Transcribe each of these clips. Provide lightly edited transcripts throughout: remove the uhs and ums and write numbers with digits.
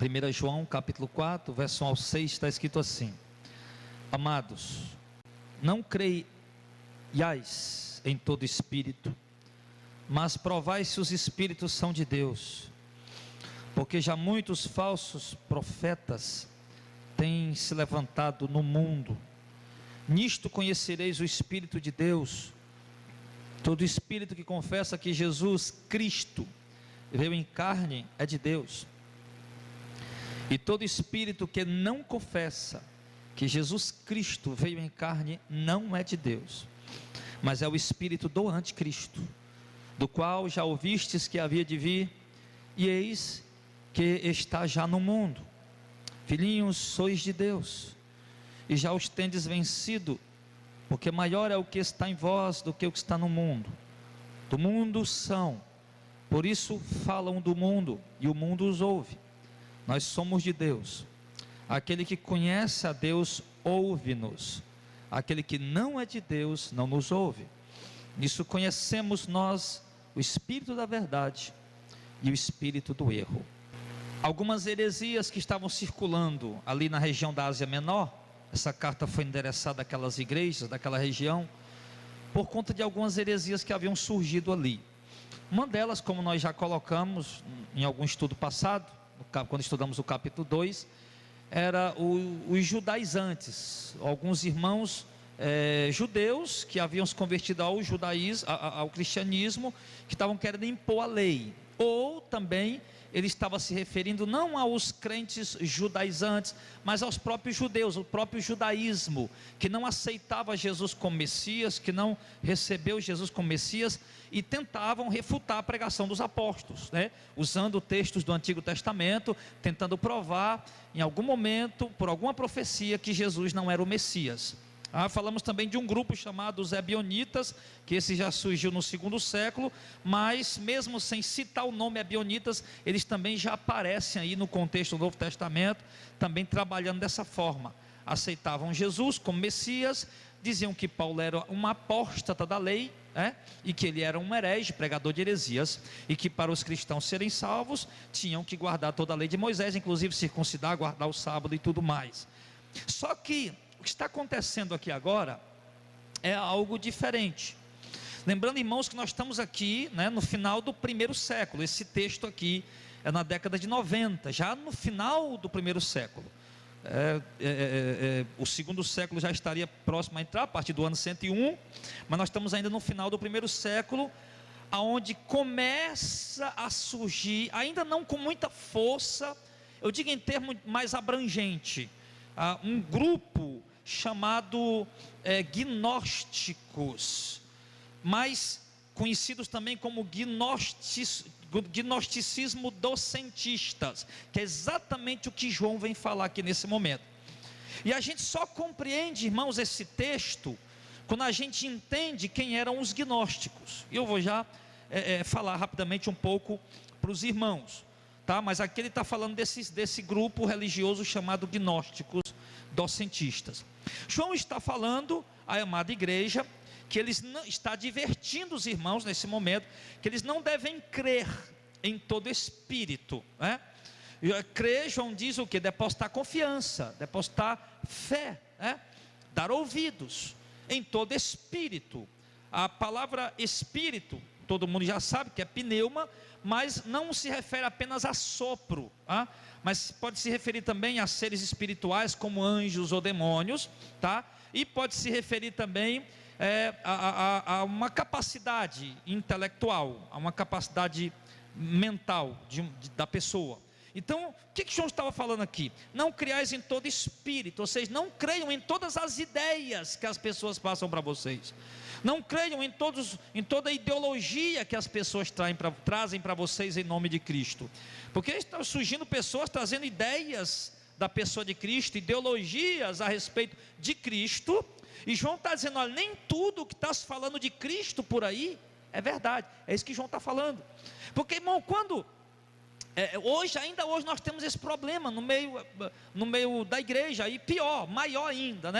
1 João capítulo 4, verso 1 ao 6, está escrito assim: Amados, não creiais em todo espírito, mas provai se os espíritos são de Deus, porque já muitos falsos profetas têm se levantado no mundo. Nisto conhecereis o Espírito de Deus. Todo espírito que confessa que Jesus Cristo veio em carne é de Deus, e todo espírito que não confessa que Jesus Cristo veio em carne não é de Deus, mas é o espírito do anticristo, do qual já ouvistes que havia de vir, e eis que está já no mundo. Filhinhos, sois de Deus, e já os tendes vencido, porque maior é o que está em vós do que o que está no mundo. Do mundo são, por isso falam do mundo, e o mundo os ouve. Nós somos de Deus. Aquele que conhece a Deus ouve-nos, aquele que não é de Deus não nos ouve. Nisso conhecemos nós o espírito da verdade e o espírito do erro. Algumas heresias que estavam circulando ali na região da Ásia Menor, essa carta foi endereçada àquelas igrejas daquela região, por conta de algumas heresias que haviam surgido ali. Uma delas, como nós já colocamos em algum estudo passado, quando estudamos o capítulo 2, era os judaizantes, alguns irmãos judeus que haviam se convertido ao judaísmo, ao cristianismo, que estavam querendo impor a lei, ou também ele estava se referindo não aos crentes judaizantes, mas aos próprios judeus, o próprio judaísmo, que não aceitava Jesus como Messias, que não recebeu Jesus como Messias, e tentavam refutar a pregação dos apóstolos, né? Usando textos do Antigo Testamento, tentando provar, em algum momento, por alguma profecia, que Jesus não era o Messias. Falamos também de um grupo chamado os Ebionitas, que esse já surgiu no segundo século, mas mesmo sem citar o nome Ebionitas, eles também já aparecem aí no contexto do Novo Testamento, também trabalhando dessa forma. Aceitavam Jesus como Messias, diziam que Paulo era um apóstata da lei, e que ele era um herege, pregador de heresias, e que para os cristãos serem salvos, tinham que guardar toda a lei de Moisés, inclusive circuncidar, guardar o sábado e tudo mais. Só que o que está acontecendo aqui agora é algo diferente. Lembrando, irmãos, que nós estamos aqui, no final do primeiro século. Esse texto aqui é na década de 90, já no final do primeiro século. O segundo século já estaria próximo a entrar, a partir do ano 101, mas nós estamos ainda no final do primeiro século, aonde começa a surgir, ainda não com muita força, eu digo em termo mais abrangente, um grupo chamado gnósticos, mais conhecidos também como gnosticismo docentistas, que é exatamente o que João vem falar aqui nesse momento. E a gente só compreende, irmãos, esse texto quando a gente entende quem eram os gnósticos. E eu vou já falar rapidamente um pouco para os irmãos, tá? Mas aqui ele está falando desse grupo religioso chamado gnósticos docentistas. João está falando à amada igreja que ele está advertindo os irmãos nesse momento, que eles não devem crer em todo espírito, Crer, João diz o que? Depositar confiança, depositar fé, dar ouvidos em todo espírito. A palavra espírito, todo mundo já sabe que é pneuma, mas não se refere apenas a sopro, mas pode se referir também a seres espirituais como anjos ou demônios, e pode se referir também a uma capacidade intelectual, a uma capacidade mental da pessoa. Então, o que João estava falando aqui? Não criais em todo espírito, ou seja, não creiam em todas as ideias que as pessoas passam para vocês. Não creiam em toda a ideologia que as pessoas trazem para vocês em nome de Cristo. Porque estão surgindo pessoas trazendo ideias da pessoa de Cristo, ideologias a respeito de Cristo. E João está dizendo, olha, nem tudo que está se falando de Cristo por aí é verdade. É isso que João está falando. Porque, irmão, ainda hoje nós temos esse problema no meio da igreja, e pior, maior ainda,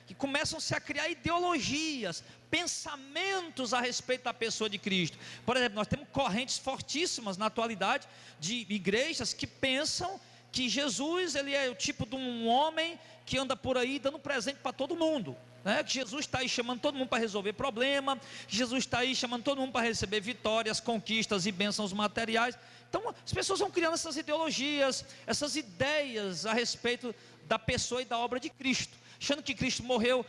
que começam-se a criar ideologias, pensamentos a respeito da pessoa de Cristo. Por exemplo, nós temos correntes fortíssimas na atualidade de igrejas que pensam que Jesus, ele é o tipo de um homem que anda por aí dando presente para todo mundo, né? Que Jesus está aí chamando todo mundo para resolver problema, Jesus está aí chamando todo mundo para receber vitórias, conquistas e bênçãos materiais. Então as pessoas vão criando essas ideologias, essas ideias a respeito da pessoa e da obra de Cristo, achando que Cristo morreu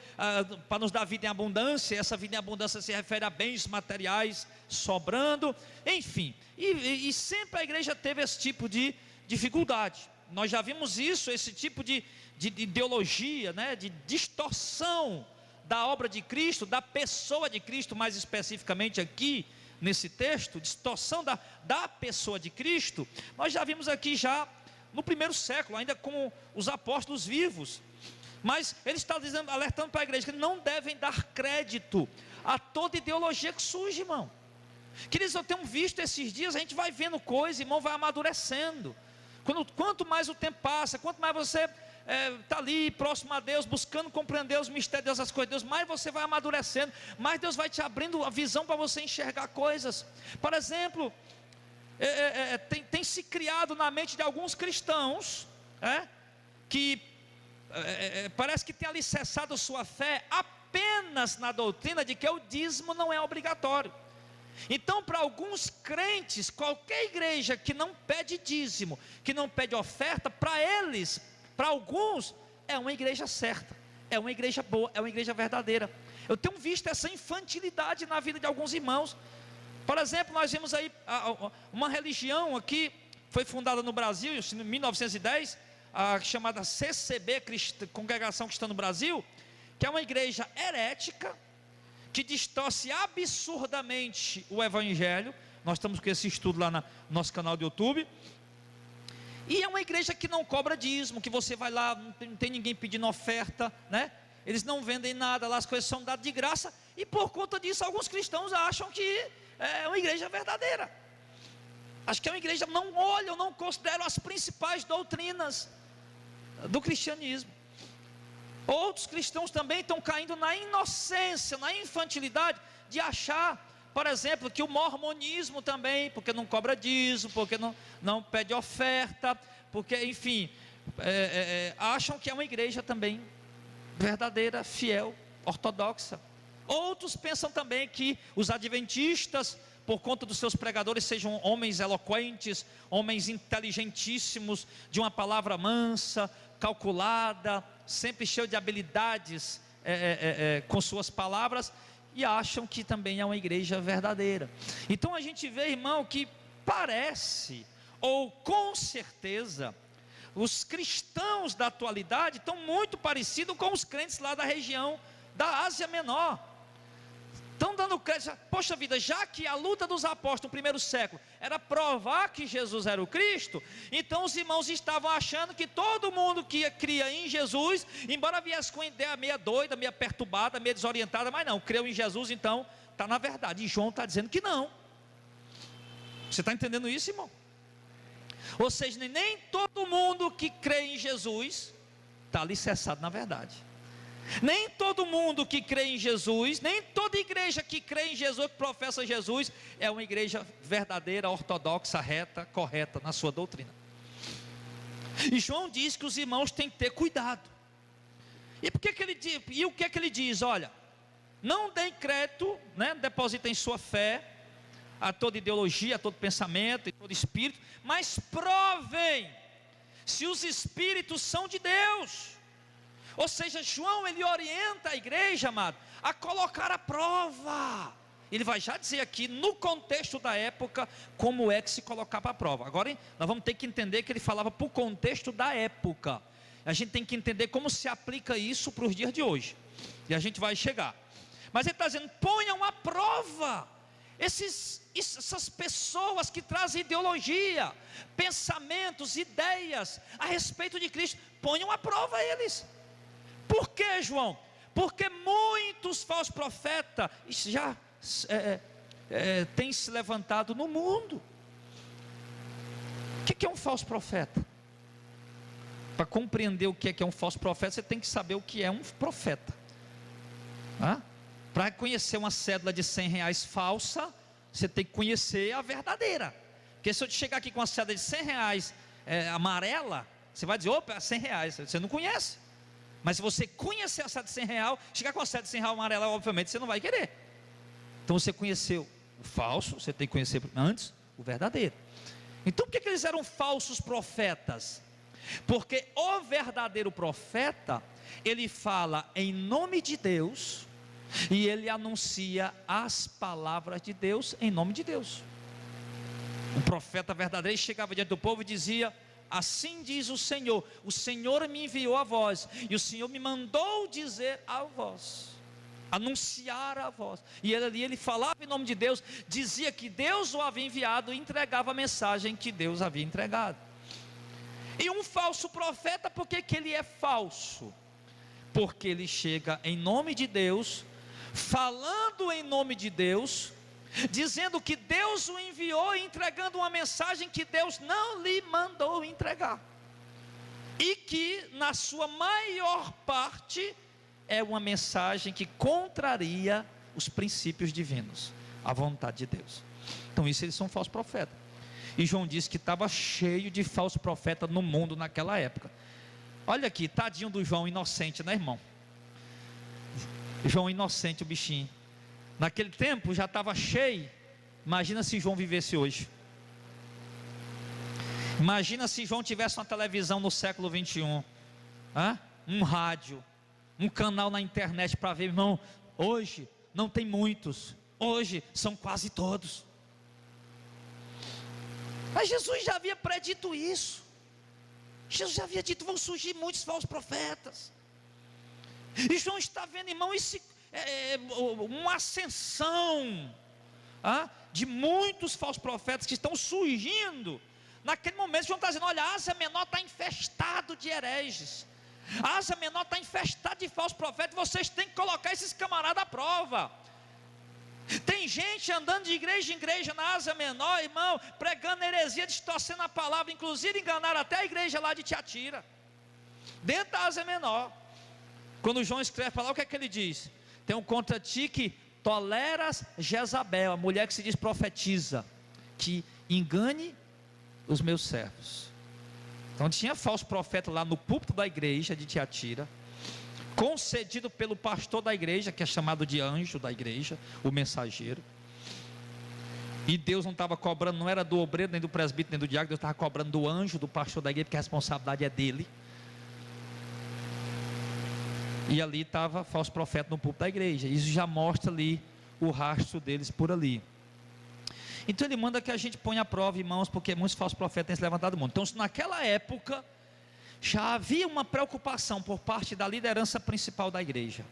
para nos dar vida em abundância. E essa vida em abundância se refere a bens materiais sobrando, enfim, e sempre a igreja teve esse tipo de dificuldade. Nós já vimos isso, esse tipo de ideologia, né, de distorção da obra de Cristo, da pessoa de Cristo, mais especificamente aqui nesse texto, distorção da pessoa de Cristo. Nós já vimos aqui já no primeiro século, ainda com os apóstolos vivos. Mas ele está dizendo, alertando para a igreja, que não devem dar crédito a toda ideologia que surge, irmão. Queridos, eu tenho visto esses dias, a gente vai vendo coisa, irmão, vai amadurecendo. Quanto mais o tempo passa, quanto mais você está ali próximo a Deus, buscando compreender os mistérios dessas coisas de Deus, mais você vai amadurecendo, mais Deus vai te abrindo a visão para você enxergar coisas. Por exemplo, tem se criado na mente de alguns cristãos, que parece que tem alicerçado sua fé apenas na doutrina de que o dízimo não é obrigatório. Então, para alguns crentes, qualquer igreja que não pede dízimo, que não pede oferta, para eles, para alguns, é uma igreja certa, é uma igreja boa, é uma igreja verdadeira. Eu tenho visto essa infantilidade na vida de alguns irmãos. Por exemplo, nós vimos aí uma religião aqui, foi fundada no Brasil em 1910, chamada CCB, Congregação Cristã no Brasil, que é uma igreja herética, que distorce absurdamente o evangelho. Nós estamos com esse estudo lá no nosso canal do YouTube. E é uma igreja que não cobra dízimo, que você vai lá, não tem ninguém pedindo oferta, né? Eles não vendem nada, lá as coisas são dadas de graça. E por conta disso, alguns cristãos acham que é uma igreja verdadeira. Acho que é uma igreja, não olham, não consideram as principais doutrinas do cristianismo. Outros cristãos também estão caindo na inocência, na infantilidade de achar, por exemplo, que o mormonismo também, porque não cobra dízimo, porque não pede oferta, porque, enfim, acham que é uma igreja também verdadeira, fiel, ortodoxa. Outros pensam também que os adventistas, por conta dos seus pregadores, sejam homens eloquentes, homens inteligentíssimos, de uma palavra mansa, calculada, sempre cheio de habilidades com suas palavras, e acham que também é uma igreja verdadeira. Então a gente vê, irmão, que parece, ou com certeza, os cristãos da atualidade estão muito parecidos com os crentes lá da região da Ásia Menor. Estão dando crédito, poxa vida, já que a luta dos apóstolos no primeiro século era provar que Jesus era o Cristo, então os irmãos estavam achando que todo mundo que cria em Jesus, embora viesse com ideia meia doida, meia perturbada, meia desorientada, mas não, creu em Jesus, então está na verdade. E João está dizendo que não. Você está entendendo isso, irmão? Ou seja, nem todo mundo que crê em Jesus está alicerçado na verdade. Nem todo mundo que crê em Jesus, nem toda igreja que crê em Jesus, que professa Jesus, é uma igreja verdadeira, ortodoxa, reta, correta na sua doutrina. E João diz que os irmãos têm que ter cuidado. E o que é que ele diz? Olha, não deem crédito, né, depositem sua fé a toda ideologia, a todo pensamento, a todo espírito, mas provem se os espíritos são de Deus. Ou seja, João, ele orienta a igreja, amado, a colocar à prova. Ele vai já dizer aqui, no contexto da época, como é que se colocava para a prova. Agora, nós vamos ter que entender que ele falava para o contexto da época. A gente tem que entender como se aplica isso para os dias de hoje. E a gente vai chegar. Mas ele está dizendo, ponham à prova essas pessoas que trazem ideologia, pensamentos, ideias a respeito de Cristo. Ponham à prova eles. Por que, João? Porque muitos falsos profetas já têm se levantado no mundo. O que é um falso profeta? Para compreender o que é um falso profeta, você tem que saber o que é um profeta. Para conhecer uma cédula de R$100 falsa, você tem que conhecer a verdadeira. Porque se eu te chegar aqui com uma cédula de R$100 amarela, Você vai dizer, opa, R$100, você não conhece. Mas se você conhecer a seta de R$100, chegar com a seta de R$100 amarela, obviamente você não vai querer. Então você conheceu o falso, você tem que conhecer antes o verdadeiro. Então por que eles eram falsos profetas? Porque o verdadeiro profeta, ele fala em nome de Deus, e ele anuncia as palavras de Deus em nome de Deus. O profeta verdadeiro chegava diante do povo e dizia: assim diz o Senhor me enviou a vós, e o Senhor me mandou dizer a vós, anunciar a vós. E ele falava em nome de Deus, dizia que Deus o havia enviado e entregava a mensagem que Deus havia entregado. E um falso profeta, por que ele é falso? Porque ele chega em nome de Deus, falando em nome de Deus, dizendo que Deus o enviou e entregando uma mensagem que Deus não lhe mandou entregar, e que na sua maior parte é uma mensagem que contraria os princípios divinos, a vontade de Deus. Então isso, eles são falsos profetas. E João disse que estava cheio de falsos profetas no mundo naquela época. Olha aqui, tadinho do João inocente, né, irmão? João inocente, o bichinho. Naquele tempo já estava cheio. Imagina se João vivesse hoje. Imagina se João tivesse uma televisão no século 21, um rádio, um canal na internet para ver. Irmão, hoje não tem muitos, hoje são quase todos. Mas Jesus já havia predito isso. Jesus já havia dito: vão surgir muitos falsos profetas. E João está vendo, irmão, uma ascensão de muitos falsos profetas que estão surgindo. Naquele momento João está dizendo: olha, a Ásia Menor está infestado de hereges, a Ásia Menor está infestada de falsos profetas. Vocês têm que colocar esses camaradas à prova. Tem gente andando de igreja em igreja na Ásia Menor, irmão, pregando heresia, distorcendo a palavra, inclusive enganaram até a igreja lá de Tiatira, dentro da Ásia Menor. Quando João escreve para lá, o que é que ele diz? Tenho contra ti que toleras Jezabel, a mulher que se diz profetiza, que engane os meus servos. Então tinha falso profeta lá no púlpito da igreja de Tiatira, concedido pelo pastor da igreja, que é chamado de anjo da igreja, o mensageiro. E Deus não estava cobrando, não era do obreiro, nem do presbítero, nem do diácono. Deus estava cobrando do anjo, do pastor da igreja, porque a responsabilidade é dele. E ali estava falso profeta no púlpito da igreja. Isso já mostra ali o rastro deles por ali. Então ele manda que a gente ponha à prova, irmãos, porque muitos falsos profetas têm se levantado do mundo. Então naquela época já havia uma preocupação por parte da liderança principal da igreja,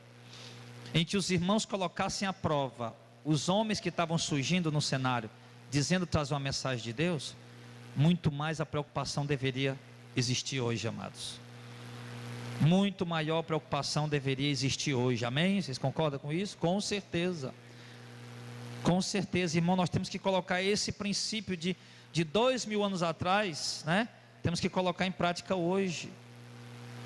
em que os irmãos colocassem à prova os homens que estavam surgindo no cenário, dizendo trazer uma mensagem de Deus. Muito mais a preocupação deveria existir hoje, amados. Muito maior preocupação deveria existir hoje, amém? Vocês concordam com isso? Com certeza. Com certeza, irmão, nós temos que colocar esse princípio de 2000 anos atrás, né? Temos que colocar em prática hoje.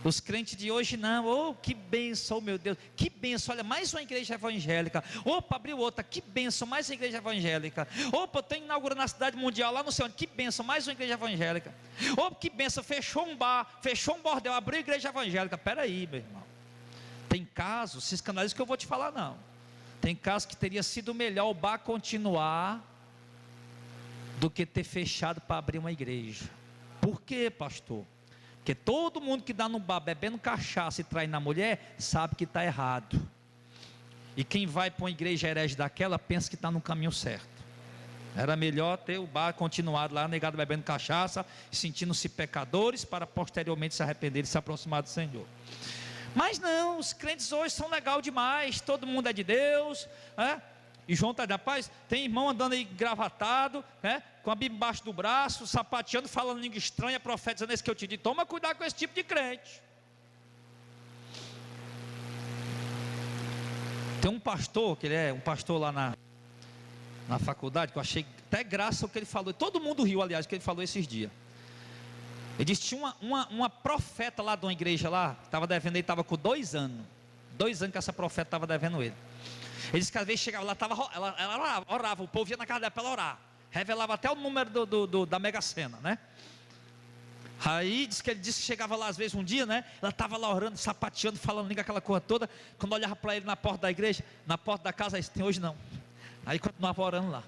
Os crentes de hoje não, oh, que bênção, oh, meu Deus, que bênção, olha, mais uma igreja evangélica, opa, abriu outra, que bênção, mais uma igreja evangélica, opa, estou inaugurando a cidade mundial lá no céu, que bênção, mais uma igreja evangélica, opa, que bênção, fechou um bar, fechou um bordel, abriu igreja evangélica. Peraí, meu irmão, tem casos, se escandaliza que eu vou te falar não, tem casos que teria sido melhor o bar continuar, do que ter fechado para abrir uma igreja. Por quê, pastor? Porque todo mundo que dá no bar bebendo cachaça e traindo a mulher, sabe que está errado. E quem vai para uma igreja herege daquela, pensa que está no caminho certo. Era melhor ter o bar continuado lá, negado bebendo cachaça, sentindo-se pecadores, para posteriormente se arrepender e se aproximar do Senhor. Mas não, os crentes hoje são legal demais, todo mundo é de Deus, E João está dizendo: rapaz, tem irmão andando aí gravatado, com a Bíblia embaixo do braço, sapateando, falando língua estranha, profetizando esse que eu te digo. Toma cuidado com esse tipo de crente. Tem um pastor, que ele é um pastor lá na faculdade, que eu achei até graça o que ele falou. Todo mundo riu, aliás, o que ele falou esses dias. Ele disse: tinha uma profeta lá de uma igreja lá, que estava devendo, ele estava com 2 anos. 2 anos que essa profeta estava devendo ele. Ele disse que às vezes chegava lá, ela orava, o povo ia na casa dela para ela orar, revelava até o número da Mega Sena, né? Aí diz que ele disse que chegava lá às vezes um dia, né? Ela estava lá orando, sapateando, falando língua, aquela coisa toda. Quando olhava para ele na porta da igreja, na porta da casa, aí disse, tem hoje não. Aí continuava orando lá.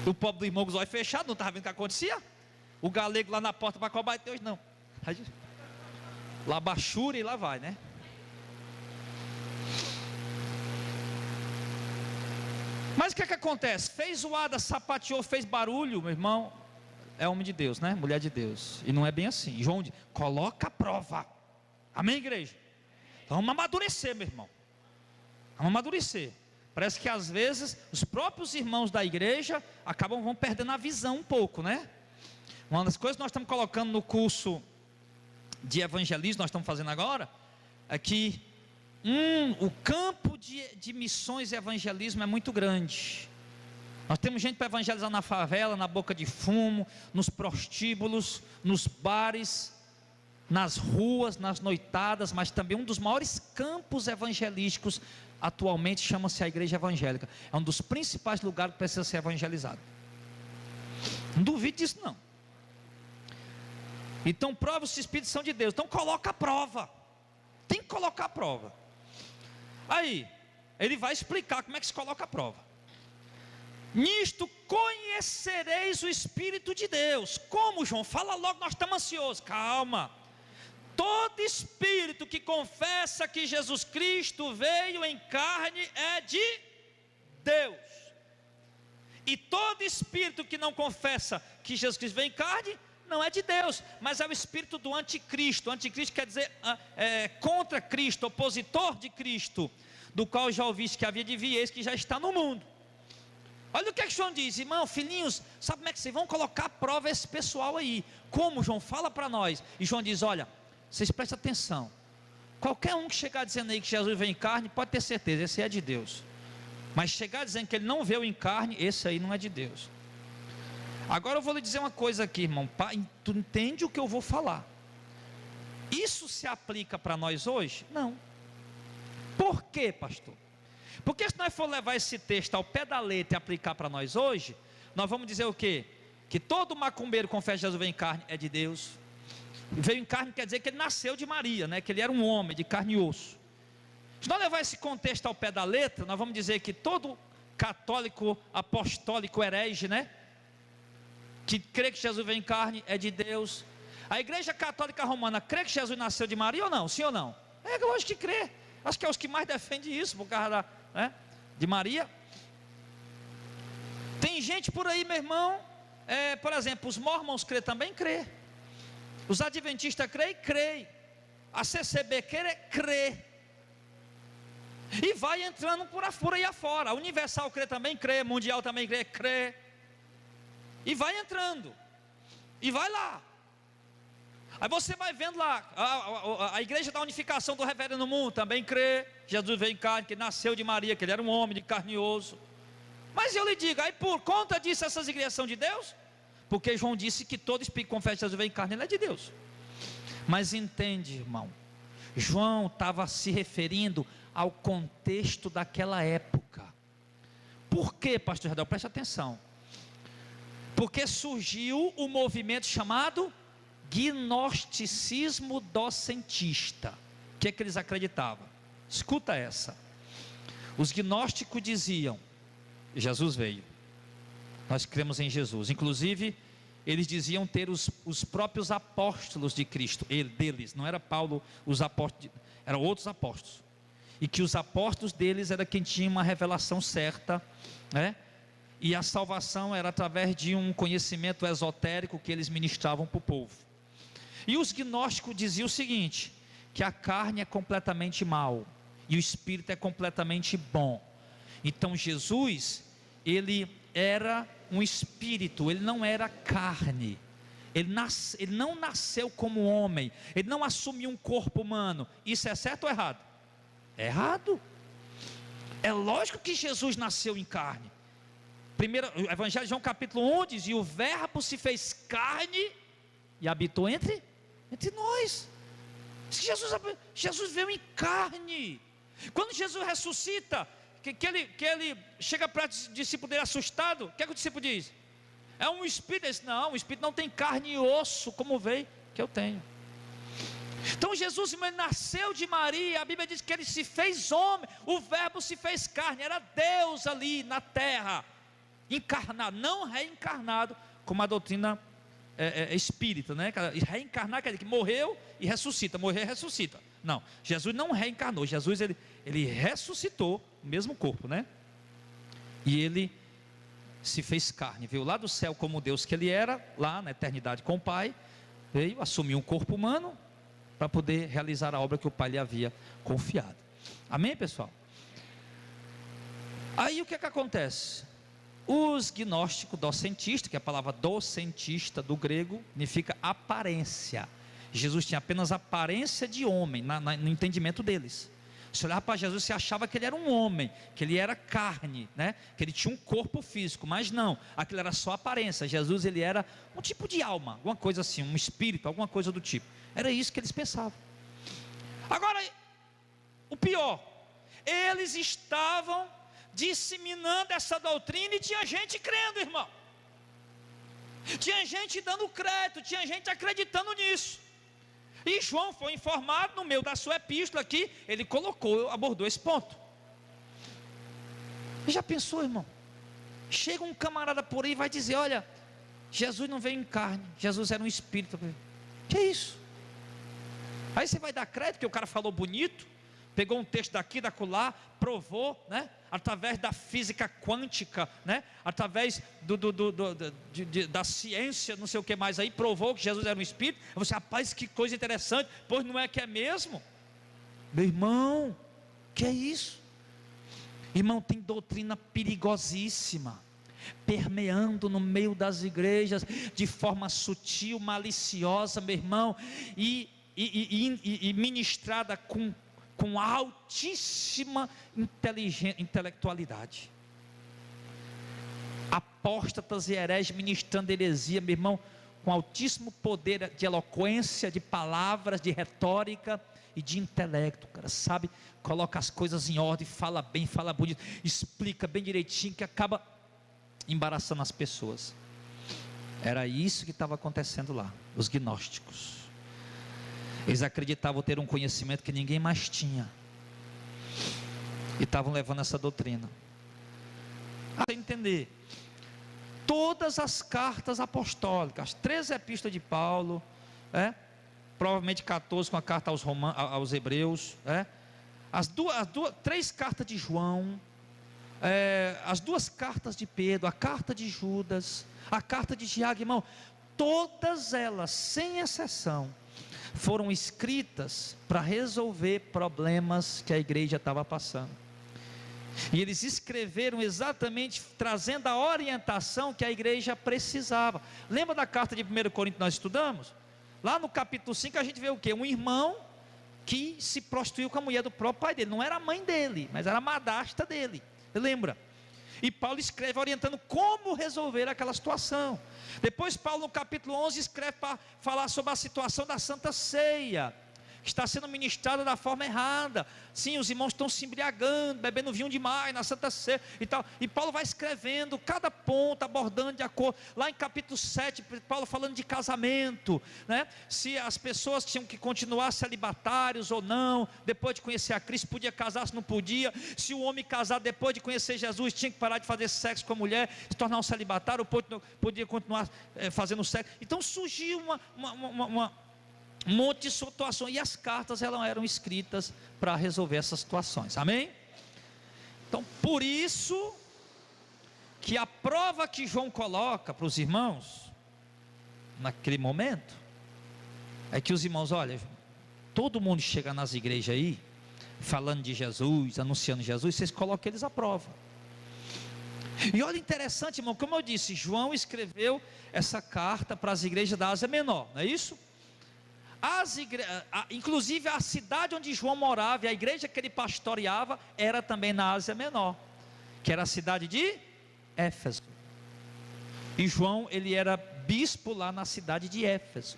O pobre do irmão com os olhos fechados, não estava vendo o que acontecia. O galego lá na porta para cobrar, tem hoje não. Aí, lá baixura e lá vai, né? Mas o que acontece? Fez zoada, sapateou, fez barulho, meu irmão. É homem de Deus, né? Mulher de Deus. E não é bem assim. João diz, coloca a prova. Amém, igreja? Então vamos amadurecer, meu irmão. Vamos amadurecer. Parece que às vezes os próprios irmãos da igreja vão perdendo a visão um pouco, né? Uma das coisas que nós estamos colocando no curso de evangelismo, nós estamos fazendo agora, é que o campo de missões e evangelismo é muito grande. Nós temos gente para evangelizar na favela, na boca de fumo, nos prostíbulos, nos bares, nas ruas, nas noitadas, mas também um dos maiores campos evangelísticos atualmente chama-se a igreja evangélica. É um dos principais lugares que precisa ser evangelizado. Não duvide disso não. Então prova os espíritos são de Deus. Então coloca a prova. Tem que colocar a prova. Aí, ele vai explicar como é que se coloca a prova. Nisto conhecereis o Espírito de Deus. Como, João? Fala logo, nós estamos ansiosos. Calma. Todo espírito que confessa que Jesus Cristo veio em carne é de Deus. E todo espírito que não confessa que Jesus Cristo veio em carne não é de Deus, mas é o espírito do anticristo. Anticristo quer dizer contra Cristo, opositor de Cristo, do qual já ouviste que havia de vir, eis que já está no mundo. Olha o que João diz, irmão, filhinhos, sabe como é que vocês vão colocar à prova esse pessoal aí? Como, João? Fala para nós. E João diz, olha, vocês prestem atenção, qualquer um que chegar dizendo aí que Jesus veio em carne, pode ter certeza, esse é de Deus. Mas chegar dizendo que ele não veio em carne, esse aí não é de Deus. Agora eu vou lhe dizer uma coisa aqui, irmão, tu entende o que eu vou falar? Isso se aplica para nós hoje? Não. Por quê, pastor? Porque se nós for levar esse texto ao pé da letra e aplicar para nós hoje, nós vamos dizer o quê? Que todo macumbeiro confessa que Jesus veio em carne é de Deus. Veio em carne quer dizer que ele nasceu de Maria, né? Que ele era um homem de carne e osso. Se nós levar esse contexto ao pé da letra, nós vamos dizer que todo católico apostólico herege, né? Que crê que Jesus veio em carne é de Deus. A igreja católica romana crê que Jesus nasceu de Maria ou não? Sim ou não? É lógico que crê. Acho que é os que mais defendem isso, por causa de Maria. Tem gente por aí, meu irmão, por exemplo, os mormons crê também? Crê. Os adventistas crê. A CCB crê. E vai entrando por aí afora. A Universal crê também? Crê. Mundial também crê. E vai entrando. E vai lá. Aí você vai vendo lá, a igreja da unificação do Reverendo no Mundo também crê, Jesus veio em carne, que nasceu de Maria, que ele era um homem de carne e osso. Mas eu lhe digo, aí por conta disso essas igrejas são de Deus? Porque João disse que todo espírito que confessa que Jesus veio em carne, ele é de Deus. Mas entende, irmão, João estava se referindo ao contexto daquela época. Por quê, pastor Jardel? Preste atenção. Porque surgiu o movimento chamado gnosticismo docentista. O que é que eles acreditavam? Escuta essa. Os gnósticos diziam, Jesus veio, nós cremos em Jesus. Inclusive, eles diziam ter os próprios apóstolos de Cristo, deles, não era Paulo, os apóstolos, eram outros apóstolos. E que os apóstolos deles era quem tinha uma revelação certa, né? E a salvação era através de um conhecimento esotérico que eles ministravam para o povo. E os gnósticos diziam o seguinte, que a carne é completamente mal e o espírito é completamente bom. Então Jesus, ele era um espírito, ele não era carne. Ele não nasceu como homem, ele não assumiu um corpo humano. Isso é certo ou errado? É errado. É lógico que Jesus nasceu em carne. Primeiro, o Evangelho de João capítulo 1 diz, e o verbo se fez carne e habitou entre nós. Jesus veio em carne. Quando Jesus ressuscita, que ele chega para o discípulo dele assustado, o que é que o discípulo diz? É um espírito. Ele disse, não, o espírito não tem carne e osso, como veio, que eu tenho. Então Jesus, irmão, ele nasceu de Maria. A Bíblia diz que ele se fez homem. O verbo se fez carne. Era Deus ali na terra, encarnado, não reencarnado, como a doutrina espírita, né? Reencarnar quer dizer que morreu e ressuscita, morreu e ressuscita. Não, Jesus não reencarnou. Jesus ele ressuscitou o mesmo corpo, né? E ele se fez carne, veio lá do céu como Deus que ele era, lá na eternidade com o Pai, veio, assumiu um corpo humano para poder realizar a obra que o Pai lhe havia confiado. Amém, pessoal? Aí o que acontece? Os gnósticos, docentistas, que é a palavra docentista do grego, significa aparência. Jesus tinha apenas aparência de homem, no entendimento deles. Se olhava para Jesus, você achava que ele era um homem, que ele era carne, né? Que ele tinha um corpo físico, mas não, aquilo era só aparência. Jesus, ele era um tipo de alma, alguma coisa assim, um espírito, alguma coisa do tipo. Era isso que eles pensavam. Agora, o pior, eles estavam disseminando essa doutrina e tinha gente crendo, irmão. Tinha gente dando crédito, tinha gente acreditando nisso. E João foi informado no meio da sua epístola aqui, ele abordou esse ponto. Já pensou, irmão? Chega um camarada por aí e vai dizer, olha, Jesus não veio em carne, Jesus era um espírito. Que isso? Aí você vai dar crédito que o cara falou bonito, pegou um texto daqui, da acolá, provou, né? Através da física quântica, né? Através da ciência, não sei o que mais aí, provou que Jesus era um espírito. Você, rapaz, que coisa interessante, pois não é que é mesmo? Meu irmão, que é isso? Irmão, tem doutrina perigosíssima, permeando no meio das igrejas, de forma sutil, maliciosa, meu irmão, e ministrada com altíssima intelectualidade. Apóstatas e hereges ministrando heresia, meu irmão, com altíssimo poder de eloquência, de palavras, de retórica e de intelecto. O cara sabe, coloca as coisas em ordem, fala bem, fala bonito, explica bem direitinho, que acaba embaraçando as pessoas. Era isso que estava acontecendo lá, os gnósticos. Eles acreditavam ter um conhecimento que ninguém mais tinha, e estavam levando essa doutrina. Para entender, todas as cartas apostólicas, as 13 epístolas de Paulo, provavelmente 14 com a carta aos Hebreus, três cartas de João, as 2 cartas de Pedro, a carta de Judas, a carta de Tiago, irmão, todas elas, sem exceção, foram escritas para resolver problemas que a igreja estava passando. E eles escreveram exatamente trazendo a orientação que a igreja precisava. Lembra da carta de 1 Coríntios que nós estudamos? Lá no capítulo 5 a gente vê o quê? Um irmão que se prostituiu com a mulher do próprio pai dele. Não era a mãe dele, mas era a madrasta dele. Lembra? E Paulo escreve orientando como resolver aquela situação. Depois Paulo no capítulo 11 escreve para falar sobre a situação da Santa Ceia, que está sendo ministrada da forma errada. Sim, os irmãos estão se embriagando, bebendo vinho demais na Santa Ceia e tal. E Paulo vai escrevendo cada ponto, abordando de acordo. Lá em capítulo 7, Paulo falando de casamento, né? Se as pessoas tinham que continuar celibatários ou não, depois de conhecer a Cristo, podia casar, se não podia. Se o homem casar depois de conhecer Jesus, tinha que parar de fazer sexo com a mulher, se tornar um celibatário, ou podia continuar fazendo sexo. Então surgiu um monte de situações, e as cartas eram escritas para resolver essas situações, amém? Então, por isso que a prova que João coloca para os irmãos, naquele momento, é que os irmãos, olha, todo mundo chega nas igrejas aí, falando de Jesus, anunciando Jesus, vocês colocam eles à prova. E olha, interessante, irmão, como eu disse, João escreveu essa carta para as igrejas da Ásia Menor, não é isso? Inclusive a cidade onde João morava e a igreja que ele pastoreava era também na Ásia Menor, que era a cidade de Éfeso. E João, ele era bispo lá na cidade de Éfeso.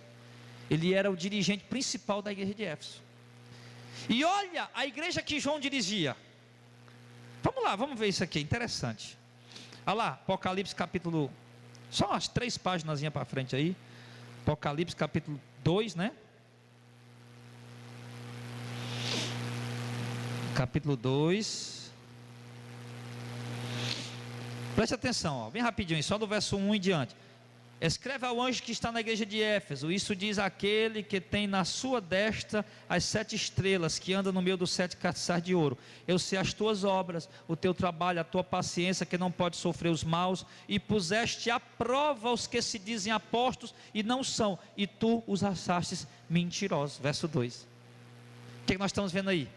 Ele era o dirigente principal da igreja de Éfeso. E olha a igreja que João dirigia. Vamos lá, vamos ver isso aqui, interessante. Olha lá, Apocalipse capítulo Só umas 3 páginas para frente aí. Apocalipse capítulo 2, né? Capítulo 2. Preste atenção, ó, bem rapidinho, só do verso 1 em diante. Escreve ao anjo que está na igreja de Éfeso: isso diz aquele que tem na sua destra as 7 estrelas, que anda no meio dos 7 castiçais de ouro. Eu sei as tuas obras, o teu trabalho, a tua paciência, que não pode sofrer os maus, e puseste à prova os que se dizem apóstolos e não são, e tu os achastes mentirosos. Verso 2. O que nós estamos vendo aí?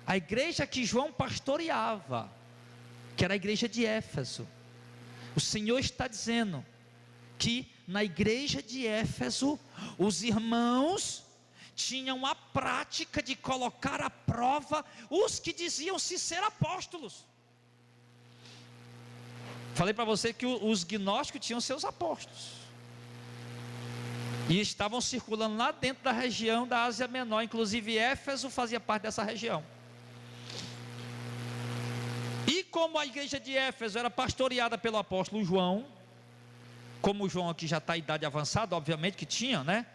A igreja que João pastoreava, que era a igreja de Éfeso. O Senhor está dizendo que na igreja de Éfeso, os irmãos tinham a prática de colocar à prova os que diziam-se ser apóstolos. Falei para você que os gnósticos tinham seus apóstolos, e estavam circulando lá dentro da região da Ásia Menor, inclusive Éfeso fazia parte dessa região. E como a igreja de Éfeso era pastoreada pelo apóstolo João, como o João aqui já está em idade avançada, obviamente que tinha, né?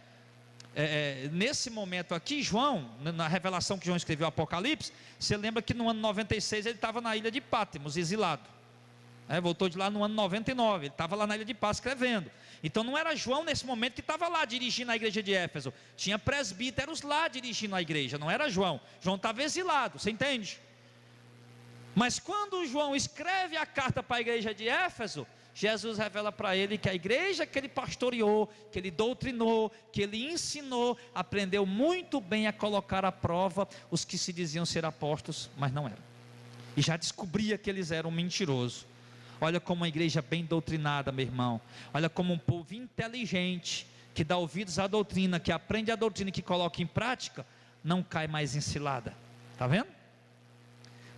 Nesse momento aqui, João, na revelação que João escreveu o Apocalipse, você lembra que no ano 96 ele estava na ilha de Patmos, exilado. Voltou de lá no ano 99, ele estava lá na ilha de Patmos escrevendo. Então não era João nesse momento que estava lá dirigindo a igreja de Éfeso, tinha presbíteros lá dirigindo a igreja, não era João. João estava exilado, você entende? Mas quando João escreve a carta para a igreja de Éfeso, Jesus revela para ele que a igreja que ele pastoreou, que ele doutrinou, que ele ensinou, aprendeu muito bem a colocar à prova os que se diziam ser apóstolos, mas não eram. E já descobria que eles eram mentirosos. Olha como uma igreja bem doutrinada, meu irmão. Olha como um povo inteligente, que dá ouvidos à doutrina, que aprende a doutrina e que coloca em prática, não cai mais em cilada. Está vendo?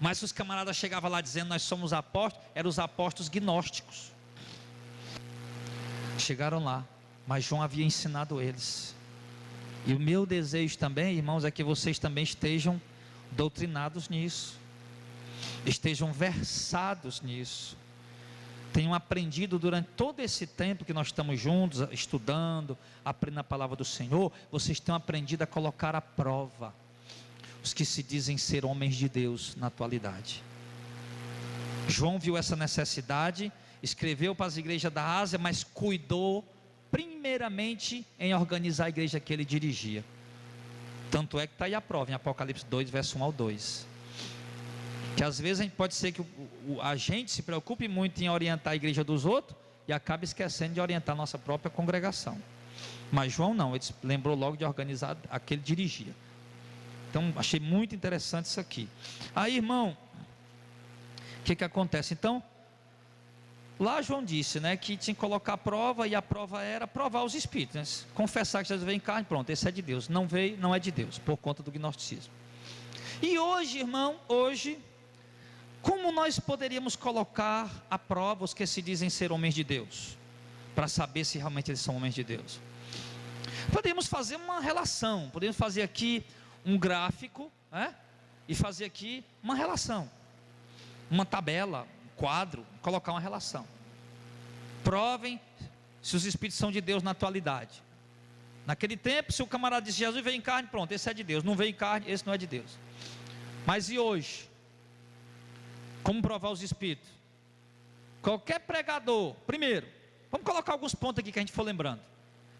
Mas se os camaradas chegavam lá dizendo nós somos apóstolos, eram os apóstolos gnósticos. Chegaram lá, mas João havia ensinado eles. E o meu desejo também, irmãos, é que vocês também estejam doutrinados nisso, estejam versados nisso, tenham aprendido durante todo esse tempo que nós estamos juntos, estudando, aprendendo a palavra do Senhor, vocês tenham aprendido a colocar à prova os que se dizem ser homens de Deus na atualidade. João viu essa necessidade, escreveu para as igrejas da Ásia, mas cuidou primeiramente em organizar a igreja que ele dirigia. Tanto é que está aí a prova em Apocalipse 2, verso 1 ao 2, que às vezes a gente pode ser que a gente se preocupe muito em orientar a igreja dos outros e acaba esquecendo de orientar a nossa própria congregação. Mas João não, ele lembrou logo de organizar a que ele dirigia. Então achei muito interessante isso aqui. Aí, irmão, o que acontece? Então, lá João disse, né, que tinha que colocar a prova, e a prova era provar os espíritos, né? Confessar que Jesus veio em carne, pronto, esse é de Deus. Não veio, não é de Deus, por conta do gnosticismo. E hoje, irmão, como nós poderíamos colocar à prova os que se dizem ser homens de Deus, para saber se realmente eles são homens de Deus? Podemos fazer uma relação, podemos fazer aqui um gráfico, né? E fazer aqui uma relação, uma tabela, quadro, colocar uma relação. Provem se os espíritos são de Deus na atualidade. Naquele tempo, se o camarada disse Jesus veio em carne, pronto, esse é de Deus. Não veio em carne, esse não é de Deus. Mas e hoje? Como provar os espíritos? Qualquer pregador, primeiro, vamos colocar alguns pontos aqui que a gente for lembrando.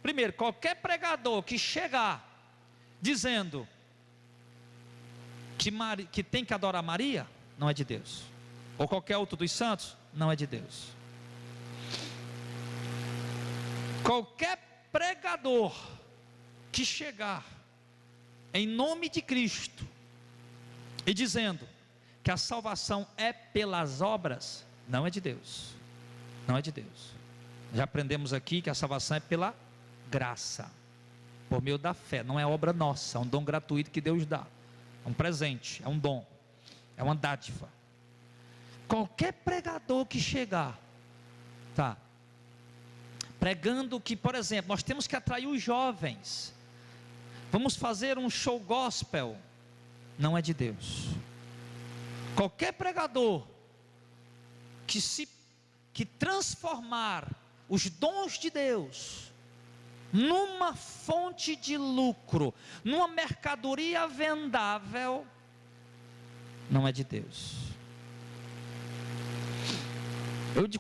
Primeiro, qualquer pregador que chegar dizendo que tem que adorar Maria, não é de Deus. Ou qualquer outro dos santos, não é de Deus. Qualquer pregador que chegar em nome de Cristo e dizendo que a salvação é pelas obras, não é de Deus. Não é de Deus. Já aprendemos aqui que a salvação é pela graça, por meio da fé, não é obra nossa, é um dom gratuito que Deus dá, é um presente, é um dom, é uma dádiva. Qualquer pregador que chegar, tá, pregando que, por exemplo, nós temos que atrair os jovens, vamos fazer um show gospel, não é de Deus. Qualquer pregador que transformar os dons de Deus numa fonte de lucro, numa mercadoria vendável, não é de Deus.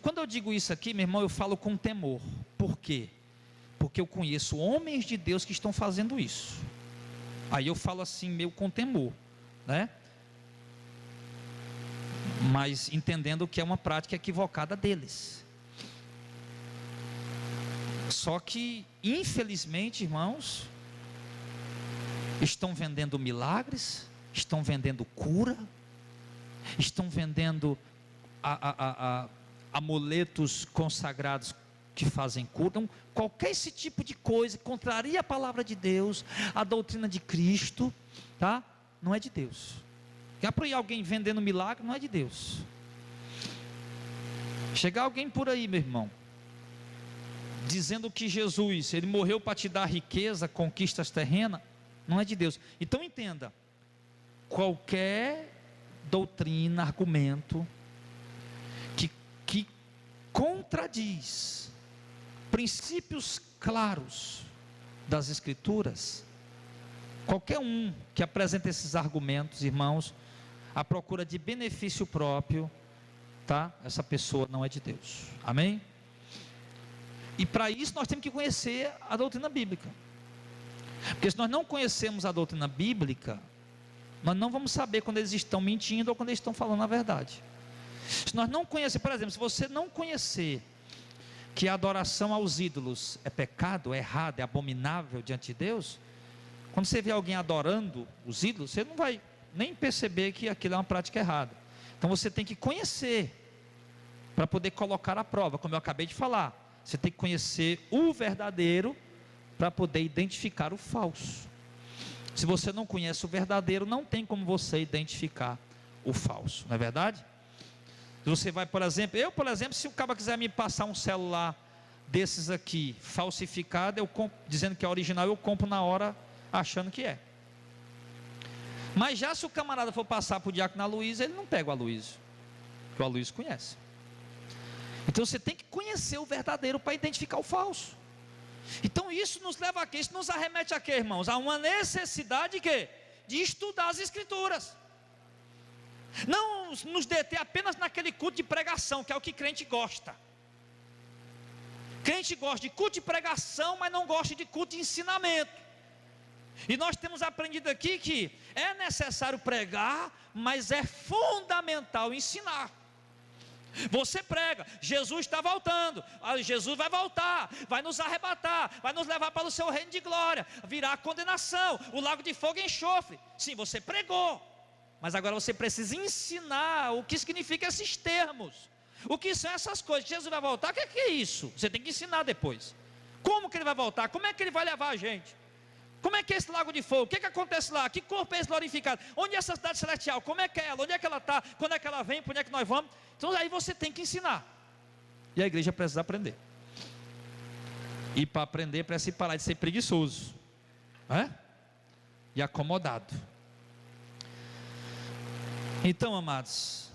Quando eu digo isso aqui, meu irmão, eu falo com temor. Por quê? Porque eu conheço homens de Deus que estão fazendo isso. Aí eu falo assim, meio com temor, né? Mas entendendo que é uma prática equivocada deles. Só que, infelizmente, irmãos, estão vendendo milagres, estão vendendo cura, estão vendendo amuletos consagrados que fazem cura. Então, qualquer esse tipo de coisa contraria a palavra de Deus, a doutrina de Cristo, tá? Não é de Deus. Quer por aí alguém vendendo milagre, não é de Deus. Chegar alguém por aí, meu irmão, dizendo que Jesus, ele morreu para te dar riqueza, conquistas terrenas, não é de Deus. Então entenda, qualquer doutrina, argumento que contradiz princípios claros das Escrituras, qualquer um que apresenta esses argumentos, irmãos, à procura de benefício próprio, tá? Essa pessoa não é de Deus. Amém? E para isso nós temos que conhecer a doutrina bíblica. Porque se nós não conhecemos a doutrina bíblica, nós não vamos saber quando eles estão mentindo ou quando eles estão falando a verdade. Se nós não conhecermos, por exemplo, se você não conhecer que a adoração aos ídolos é pecado, é errado, é abominável diante de Deus, quando você vê alguém adorando os ídolos, você não vai nem perceber que aquilo é uma prática errada. Então você tem que conhecer para poder colocar à prova, como eu acabei de falar. Você tem que conhecer o verdadeiro para poder identificar o falso. Se você não conhece o verdadeiro, não tem como você identificar o falso, não é verdade? Você vai, por exemplo, se o cara quiser me passar um celular desses aqui, falsificado, dizendo que é original, eu compro na hora, achando que é. Mas já se o camarada for passar para o diácono Aloysio, ele não pega o Aloysio, porque o Aloysio conhece. Então você tem que conhecer o verdadeiro para identificar o falso. Então isso nos leva a quê? Isso nos arremete a quê, irmãos? A uma necessidade de estudar as Escrituras. Não nos deter apenas naquele culto de pregação, que é o que crente gosta. Crente gosta de culto de pregação, mas não gosta de culto de ensinamento. E nós temos aprendido aqui que é necessário pregar, mas é fundamental ensinar. Você prega, Jesus está voltando, Jesus vai voltar, vai nos arrebatar, vai nos levar para o seu reino de glória, virá a condenação, o lago de fogo e enxofre. Sim, você pregou, mas agora você precisa ensinar o que significam esses termos, o que são essas coisas. Jesus vai voltar, o que é isso? Você tem que ensinar depois. Como que ele vai voltar? Como é que ele vai levar a gente? Como é que é esse lago de fogo? O que é que acontece lá? Que corpo é esse glorificado? Onde é essa cidade celestial? Como é que é ela? Onde é que ela está? Quando é que ela vem? Para onde é que nós vamos? Então aí você tem que ensinar. E a igreja precisa aprender. E para aprender precisa parar de ser preguiçoso, e acomodado. Então, amados,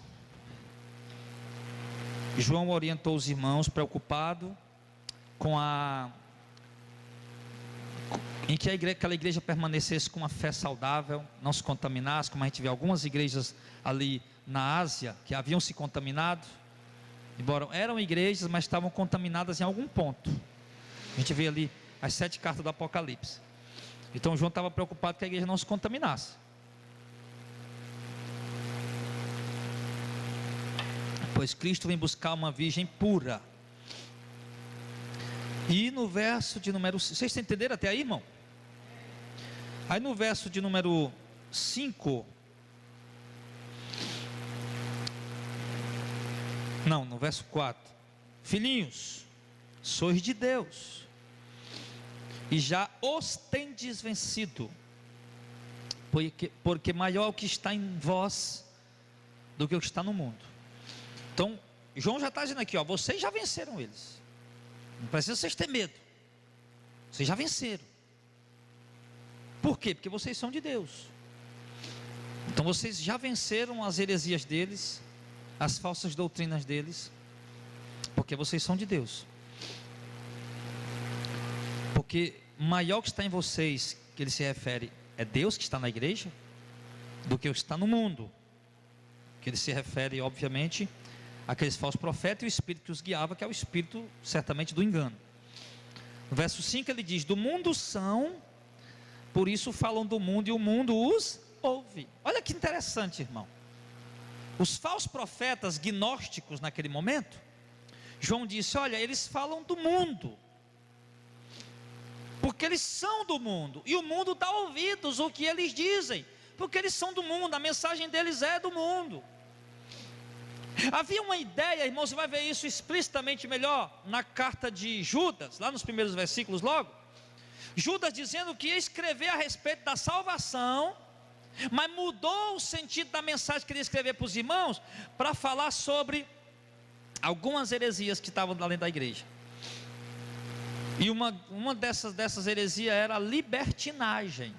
João orientou os irmãos preocupado em que aquela igreja permanecesse com uma fé saudável, não se contaminasse, como a gente vê algumas igrejas ali na Ásia, que haviam se contaminado, embora eram igrejas, mas estavam contaminadas em algum ponto. A gente vê ali as 7 cartas do Apocalipse. Então João estava preocupado que a igreja não se contaminasse. Pois Cristo vem buscar uma virgem pura. E no verso de número... Vocês entenderam até aí, irmão? Aí no verso de número 5... Não, no verso 4. Filhinhos, sois de Deus, e já os tendes vencido, porque maior é o que está em vós do que o que está no mundo. Então, João já está dizendo aqui, vocês já venceram eles. Não precisa vocês ter medo. Vocês já venceram. Por quê? Porque vocês são de Deus. Então vocês já venceram as heresias deles, as falsas doutrinas deles, porque vocês são de Deus. Porque maior que está em vocês, que ele se refere, é Deus que está na igreja, do que o que está no mundo. Que ele se refere, obviamente, àqueles falsos profetas e o espírito que os guiava, que é o espírito, certamente, do engano. No verso 5 ele diz: do mundo são, por isso falam do mundo e o mundo os ouve. Olha que interessante, irmão. Os falsos profetas gnósticos naquele momento, João disse: olha, eles falam do mundo, porque eles são do mundo, e o mundo dá ouvidos ao que eles dizem, porque eles são do mundo, a mensagem deles é do mundo. Havia uma ideia, irmão, você vai ver isso explicitamente melhor na carta de Judas, lá nos primeiros versículos logo. Judas dizendo que ia escrever a respeito da salvação, mas mudou o sentido da mensagem que ele ia escrever para os irmãos, para falar sobre algumas heresias que estavam lá dentro da igreja. E uma dessas heresias era a libertinagem.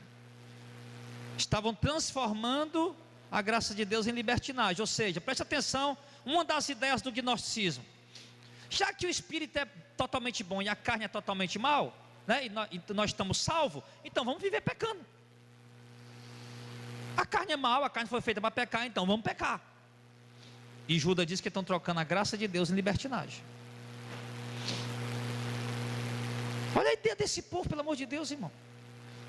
Estavam transformando a graça de Deus em libertinagem. Ou seja, preste atenção, uma das ideias do gnosticismo: já que o espírito é totalmente bom e a carne é totalmente mal, né, e nós estamos salvos, então vamos viver pecando. A carne é mal, a carne foi feita para pecar, então vamos pecar. E Judas diz que estão trocando a graça de Deus em libertinagem. Olha a ideia desse povo, pelo amor de Deus, irmão.